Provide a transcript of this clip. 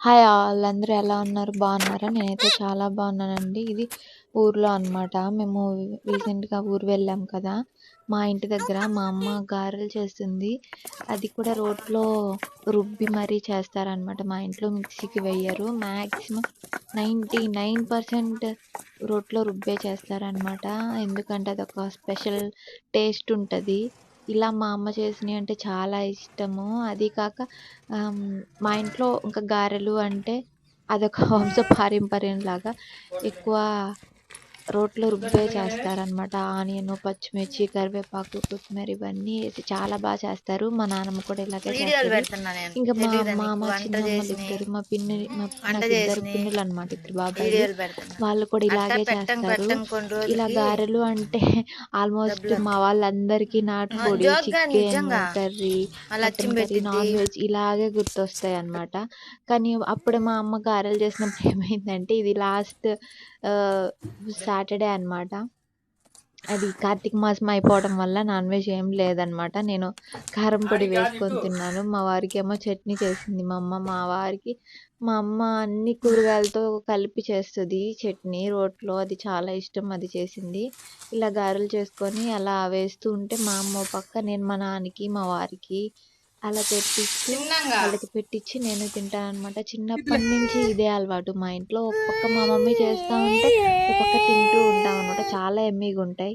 Hi all! అందరూ ఎలా ఉన్నారు? బాగున్నారా? నేనైతే చాలా బాగున్నానండి. ఇది ఊర్లో అనమాట. మేము రీసెంట్‌గా ఊరు వెళ్ళాం కదా! మా ఇంటి దగ్గర మా అమ్మ గారెలు చేస్తుంది. అది కూడా రోట్లో రుబ్బి మరీ చేస్తారనమాట. మా ఇంట్లో మిక్సీకి వెయ్యరు. మాక్సిమం 99% రోట్లో రుబ్బే చేస్తారనమాట. ఎందుకంటే అదొక స్పెషల్ టేస్ట్ ఉంటది. ఇలా మా అమ్మ చేసినయి అంటే చాలా ఇష్టము. అది కాక మా ఇంట్లో ఇంకా గారెలు అంటే అదొక వంశపారంపర్యంలాగా ఎక్కువ రోట్లో రుబ్బే చేస్తారనమాట. ఆనియను, పచ్చిమిర్చి, కరివేపాకు, కొత్తిమీర ఇవన్నీ ఏసి చాలా చేస్తారు. మా నాన్నమ్మ కూడా ఇలాగే వీడియోలు చేస్తది. పెడుతున్నా నేను. ఇంకా మా తెలీదా మామ, నీకు? వంట చేసినయి, చిన్నమ్మలిద్దరు, మా పిన్ని వంట నాకిద్దరు చేసినయి పిన్నులనమాట, ఇద్దరు బాబాయిలు. వీడియోలు పెడుతున్నా. వాళ్ళు కూడా అట్టా ఇలాగే పెట్టంగా చేస్తారు. పెట్టంగా కొన్ని ఇలా రోజులకి గారెలు అంటే ఆల్మోస్ట్ మా డబ్బులొత్తాయి. వాళ్ళందరికీ నాటుకోడి, జోక్‌గా చికెన్ నిజంగా. కర్రీ, మళ్ళీ అచ్చిన మటన్ కర్రీ, పెట్టిద్ది. నాన్ వెజ్ ఇలాగే గుర్తొస్తాయన్నమాట. కానీ అప్పుడు మా అమ్మ గారెలు చేసినప్పుడు ఏమైందంటే ఇది లాస్ట్ ఆహ్, సాటర్‌డే అనమాట. అది కార్తీక మాసం అయిపోవడం వల్ల నాన్ వెజ్ ఏం లేదనమాట. నేను కారం పొడి వేసుకొని తిన్నాను. మా వారికేమో చట్నీ చేసింది మా అమ్మ. మా అమ్మ అన్ని కూరగాయలతో కలిపి చేస్తది చట్నీ రోట్లో. అది చాలా ఇష్టం అది చేసింది. ఇలా గారెలు చేసుకొని అలా వేస్తూ ఉంటే మా అమ్మ ఓ పక్క, నేను మా నాన్నకి, మా వారికి అలా పెట్టిస్తూ తిన్నంగా. వాళ్ళకి పెట్టిచ్చి నేను తింటాననమాట. చిన్నప్పటి నుంచి ఇదే అలవాటు మా ఇంట్లో. ఒక పక్క మా మమ్మీ చేస్తా ఉంటే, ఓ పక్క తింటూ ఉంటామనమాట. చాలా యమ్మీగుంటాయి.